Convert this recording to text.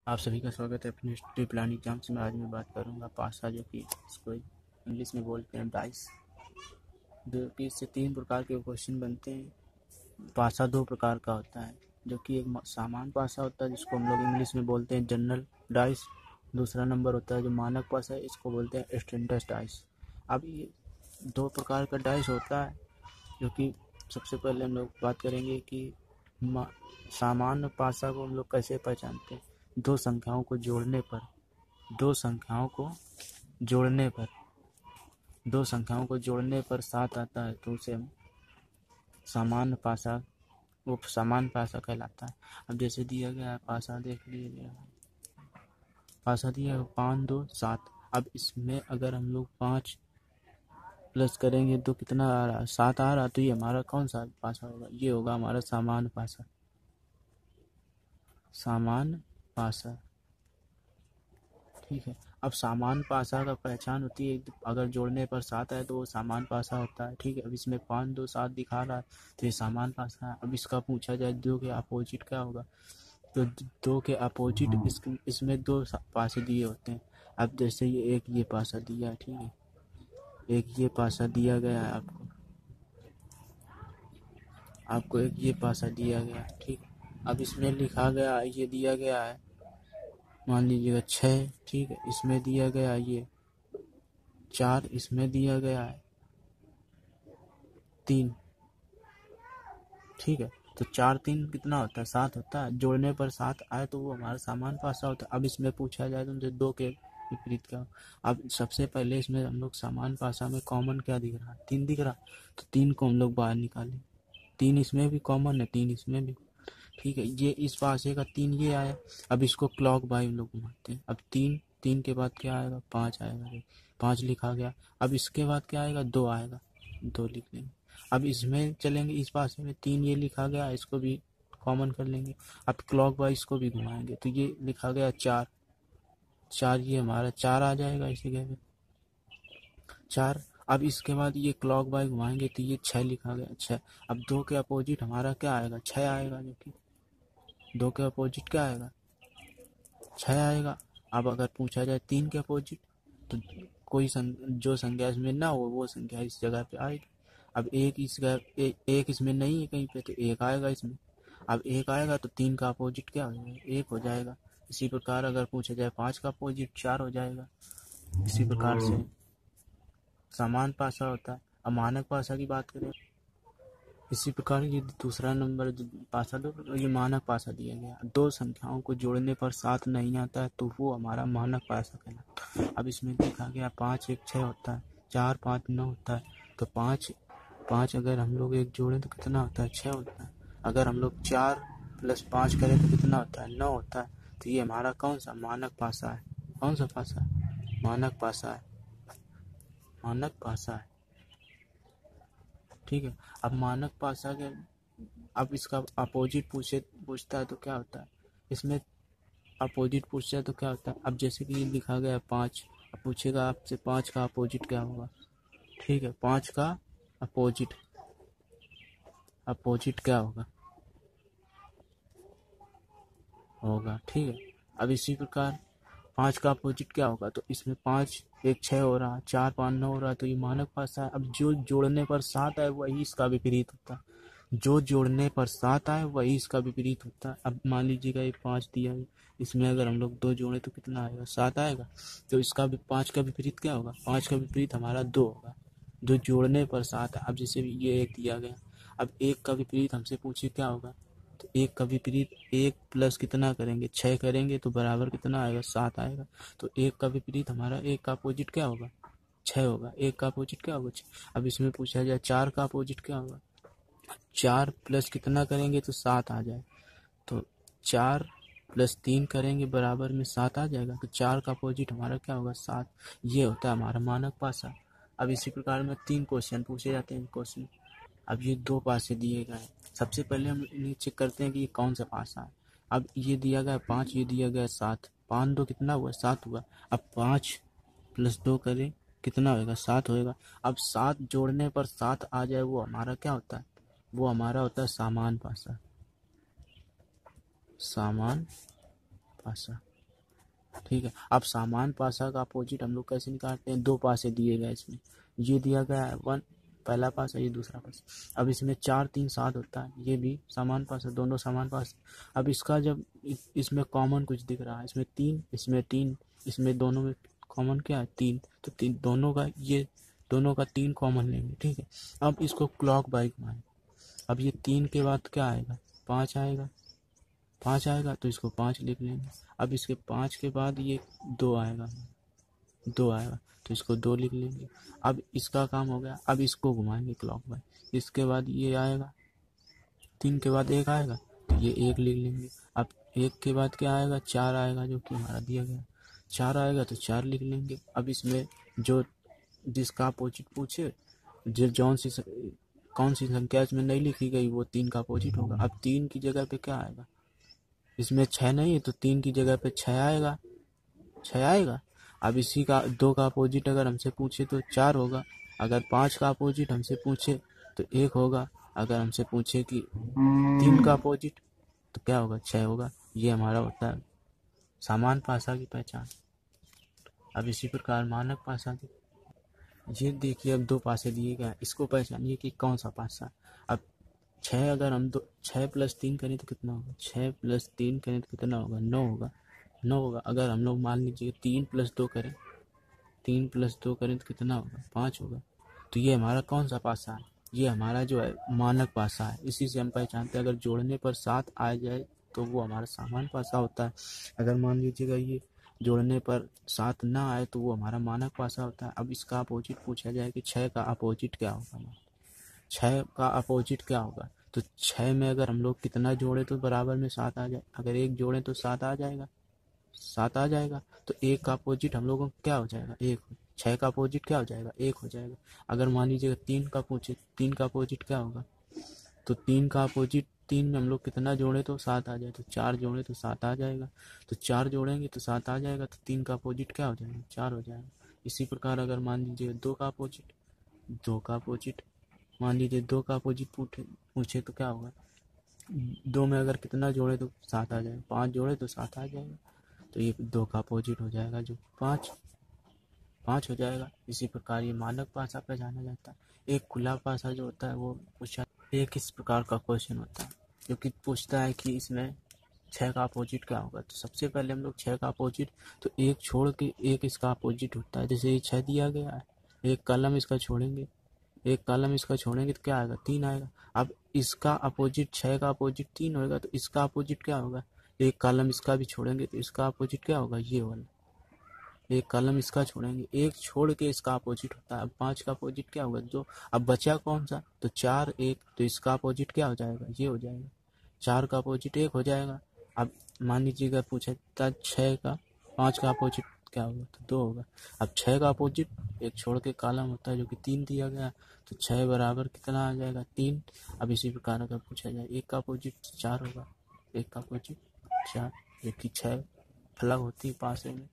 आप सभी का स्वागत है अपने स्टडी प्लान एग्जाम्स में। आज मैं बात करूंगा पासा, जो कि इसको इंग्लिश में बोलते हैं डाइस। जो कि इससे तीन प्रकार के क्वेश्चन बनते हैं। पासा दो प्रकार का होता है, जो कि एक सामान्य पासा होता है जिसको हम लोग इंग्लिश में बोलते हैं जनरल डाइस। दूसरा नंबर होता है जो मानक पासा है, इसको बोलते हैं स्टैंडर्ड डाइस। अब ये दो प्रकार का डाइस होता है, जो कि सबसे पहले हम लोग बात करेंगे कि सामान्य पासा को हम लोग कैसे पहचानते हैं। दो संख्याओं को जोड़ने पर सात आता है तो उसे हम सामान्य पासा कहलाता है। अब जैसे दिया गया है पासा, देख लीजिए पासा दिया है 5 2 7। अब इसमें अगर हम लोग 5 प्लस करेंगे तो कितना आ रहा है, 7 आ रहा है। तो ये हमारा कौन सा पासा होगा? ये होगा हमारा सामान्य पासा। ठीक है। अब सामान्य पासा का पहचान होती है, अगर जोड़ने पर 7 है तो वो सामान्य पासा होता है। ठीक है। अब इसमें 5 2 7 दिखा रहा है तो ये सामान्य पासा है। अब इसका पूछा जाए दो के अपोजिट क्या होगा, तो दो के अपोजिट इसमें दो पासे दिए होते हैं। अब जैसे ये पासा दिया है, ठीक है, एक ये पासा दिया गया है आपको एक ये पासा दिया गया है। ठीक। अब इसमें लिखा गया ये दिया गया है, मान लीजिएगा 6। ठीक है। इसमें दिया गया ये 4, इसमें दिया गया है 3। ठीक है। तो 4 3 कितना होता है, 7 होता है। जोड़ने पर 7 आए तो वो हमारा सामान्य पासा होता है। अब इसमें पूछा जाए तो दो के विपरीत क्या हो। अब सबसे पहले इसमें हम लोग सामान्य पासा में कॉमन क्या दिख रहा है, 3 दिख रहा, तो 3 को हम लोग बाहर निकालें। 3 इसमें भी कॉमन है, 3 इसमें भी। ठीक है। ये इस पासे का 3 ये आया। अब इसको क्लॉक बाई हम लोग घुमाते हैं। अब 3 के बाद क्या आएगा, 5 आएगा। 5 लिखा गया। अब इसके बाद क्या आएगा, 2 आएगा, 2 लिख लेंगे। अब इसमें चलेंगे, इस पासे में 3 ये लिखा गया, इसको भी कॉमन कर लेंगे। अब क्लॉक बाई इसको भी घुमाएंगे तो ये लिखा गया 4, ये हमारा 4 आ जाएगा इसी जगह पे 4। अब इसके बाद ये क्लॉक बाई घुमाएंगे तो ये 6 लिखा गया 6। अब 2 के अपोजिट हमारा क्या आएगा, 6 आएगा, जो कि 2 के अपोजिट क्या आएगा, 6 आएगा। अब अगर पूछा जाए 3 के अपोजिट, तो कोई जो संख्या इसमें ना हो वो संख्या इस जगह पे आएगी। अब एक इसमें नहीं है कहीं पे, तो 1 आएगा इसमें। अब 1 आएगा तो 3 का अपोजिट क्या हो जाएगा, 1 हो जाएगा। इसी प्रकार अगर पूछा जाए 5 का अपोजिट 4 हो जाएगा। इसी प्रकार से समान पासा होता है। अब मानक पासा की बात करें, इसी प्रकार ये दूसरा नंबर पासा दो, ये मानक पासा दिया गया। दो संख्याओं को जोड़ने पर 7 नहीं आता है तो वो हमारा मानक पासा कहलाता है। अब इसमें देखा गया 5 1 6 होता है, 4 5 9 होता है। तो 5 अगर हम लोग एक जोड़ें तो कितना होता है, 6 होता है। अगर हम लोग 4 + 5 करें तो कितना होता है, 9 होता है। तो ये हमारा कौन सा मानक पासा है, कौन सा पासा है, मानक पासा है। ठीक है। अब मानक पासा के, अब इसका अपोजिट पूछता है तो क्या होता है, इसमें अपोजिट पूछता है तो क्या होता है। अब जैसे कि लिखा गया है 5, अब पूछेगा आपसे 5 का अपोजिट क्या होगा। ठीक है। 5 का अपोजिट क्या होगा। ठीक है। अब इसी प्रकार 5 का अपोजिट क्या होगा, तो इसमें 5 1 6 हो रहा, 4 5 9 हो रहा, तो ये मानक पासा है। अब जो जोड़ने पर 7 है वही इसका विपरीत होता है, जो जोड़ने पर 7 आए वही इसका विपरीत होता है। अब मान लीजिएगा ये 5 दिया है, इसमें अगर हम लोग 2 जोड़े तो कितना आएगा, 7 आएगा। तो इसका भी 5 का विपरीत क्या होगा, 5 का विपरीत हमारा 2 होगा, जो जोड़ने पर 7 है। अब जैसे ये 1 दिया गया, अब 1 का विपरीत हमसे पूछे क्या होगा, तो 1 का विपरीत 1 प्लस कितना करेंगे, 6 करेंगे तो बराबर कितना आएगा, 7 आएगा। तो 1 का विपरीत हमारा 1 का अपोजिट क्या होगा, 6 होगा। 1 का अपोजिट क्या होगा, 6। अब इसमें पूछा जाए 4 का अपोजिट क्या होगा, 4 प्लस कितना करेंगे तो 7 आ जाए। तो 4 + 3 करेंगे बराबर में 7 आ जाएगा। तो 4 का अपोजिट हमारा क्या होगा, 7। ये होता है हमारा मानक पासा। अब इसी प्रकार में 3 क्वेश्चन पूछे जाते हैं क्वेश्चन। अब ये 2 पासे दिए गए हैं, सबसे पहले हम इन्हें चेक करते हैं कि ये कौन सा पासा है। अब ये दिया गया 5, ये दिया गया 7, 5 2 कितना हुआ, 7 हुआ। अब 5 + 2 करें कितना होएगा, 7 होएगा। अब 7 जोड़ने पर 7 आ जाए वो हमारा क्या होता है, वो हमारा होता है सामान्य पासा। ठीक है। अब समान पासा का अपोजिट हम लोग कैसे निकालते हैं, दो पासे दिए गए इसमें, ये दिया गया है 1 पहला पासा, ये दूसरा पासा। अब इसमें 4 3 7 होता है, ये भी समान पासा, दोनों समान पासा। अब इसका जब इसमें कॉमन कुछ दिख रहा है, इसमें 3 इसमें 3, इसमें दोनों में कॉमन क्या है 3, तो 3 दोनों का, ये दोनों का 3 कॉमन लेंगे, ठीक है। अब इसको क्लॉक वाइज घुमाएं। अब ये 3 के बाद क्या आएगा, 5 आएगा, 5 आएगा तो इसको 5 लिख लेंगे। अब इसके 5 के बाद ये 2 आएगा, 2 आएगा तो इसको 2 लिख लेंगे। अब इसका काम हो गया। अब इसको घुमाएंगे क्लॉकवाइज। इसके बाद ये आएगा, 3 के बाद 1 आएगा तो ये 1 लिख लेंगे। अब 1 के बाद क्या आएगा, 4 आएगा, जो कि हमारा दिया गया 4 आएगा तो 4 लिख लेंगे। अब इसमें जो जिसका अपोजिट पूछे, जो कौन सी संख्या इसमें नहीं लिखी गई, वो 3 का अपोजिट होगा। अब 3 की जगह पे क्या आएगा, इसमें 6 नहीं है तो 3 की जगह पे 6 आएगा, 6 आएगा। अब इसी का 2 का अपोजिट अगर हमसे पूछे तो 4 होगा। अगर 5 का अपोजिट हमसे पूछे तो 1 होगा। अगर हमसे पूछे कि 3 का अपोजिट तो क्या होगा, 6 होगा। ये हमारा होता है समान पासा की पहचान। अब इसी प्रकार मानक पासा की, ये देखिए अब 2 पासे दिए गए, इसको पहचानिए कि कौन सा पासा। अब 6 अगर हम 6 + 3 करें तो कितना होगा, 6 + 3 करें तो कितना होगा, 9 होगा, 9 होगा। अगर हम लोग मान लीजिए 3 + 2 करें, 3 + 2 करें तो कितना होगा, 5 होगा। तो ये हमारा कौन सा पासा है, ये हमारा जो है मानक पासा है। इसी से हम पहचानते हैं अगर जोड़ने पर 7 आ जाए तो वो हमारा सामान्य पासा होता है। अगर मान लीजिएगा ये जोड़ने पर 7 ना आए तो वो हमारा मानक पासा होता है। अब इसका अपोजिट पूछा जाए कि 6 का अपोजिट क्या होगा, 6 का अपोजिट क्या होगा, तो 6 में अगर हम लोग कितना जोड़े तो बराबर में 7 आ जाए। अगर 1 जोड़े तो 7 आ जाएगा, 7 आ जाएगा। तो 1 का अपोजिट हम लोगों को क्या हो जाएगा, 1। 6 का अपोजिट क्या हो जाएगा, 1 हो जाएगा। अगर मान लीजिएगा 3 का पूछे, 3 का अपोजिट क्या होगा, तो 3 का अपोजिट, 3 में हम लोग कितना जोड़े तो 7 आ जाए, तो 4 जोड़े तो 7 आ जाएगा। तो 4 जोड़ेंगे तो 7 आ जाएगा, तो 3 का अपोजिट क्या हो जाएगा, 4 हो जाएगा। इसी प्रकार अगर मान लीजिए 2 का अपोजिट, 2 का अपोजिट, मान लीजिए 2 का अपोजिट पूछे तो क्या होगा, 2 में अगर कितना जोड़े तो 7 आ जाएगा, 5 जोड़े तो 7 आ जाएगा। तो ये 2 का अपोजिट हो जाएगा जो 5 हो जाएगा। इसी प्रकार ये मानक पासा पे जाना जाता है। एक खुला पासा जो होता है वो पूछा, एक इस प्रकार का क्वेश्चन होता है जो कि पूछता है कि इसमें 6 का अपोजिट क्या होगा। तो सबसे पहले हम लोग 6 का अपोजिट, तो एक छोड़ के एक इसका अपोजिट होता है। जैसे ये 6 दिया गया है, एक कॉलम इसका छोड़ेंगे, एक कॉलम इसका छोड़ेंगे तो क्या आएगा, 3 आएगा। अब इसका अपोजिट, 6 का अपोजिट 3 होगा तो इसका अपोजिट क्या होगा, एक कॉलम इसका भी छोड़ेंगे तो इसका अपोजिट क्या होगा, ये वाला। एक कॉलम इसका छोड़ेंगे, एक छोड़ के इसका अपोजिट होता है। अब 5 का अपोजिट क्या होगा, 2। अब बचा कौन सा, तो 4 1, तो इसका अपोजिट क्या हो जाएगा, ये हो जाएगा। 4 का अपोजिट 1 हो जाएगा। अब मान लीजिएगा पूछा था 6 का, 5 का अपोजिट क्या होगा, तो 2 होगा। अब 6 का अपोजिट एक छोड़ के कॉलम होता है जो कि 3 दिया गया, तो 6 बराबर कितना आ जाएगा, 3। अब इसी प्रकार अगर पूछा जाए 1 का अपोजिट 4 होगा, 1 का अपोजिट 4, जो कि 6 अलग होती है पासे में।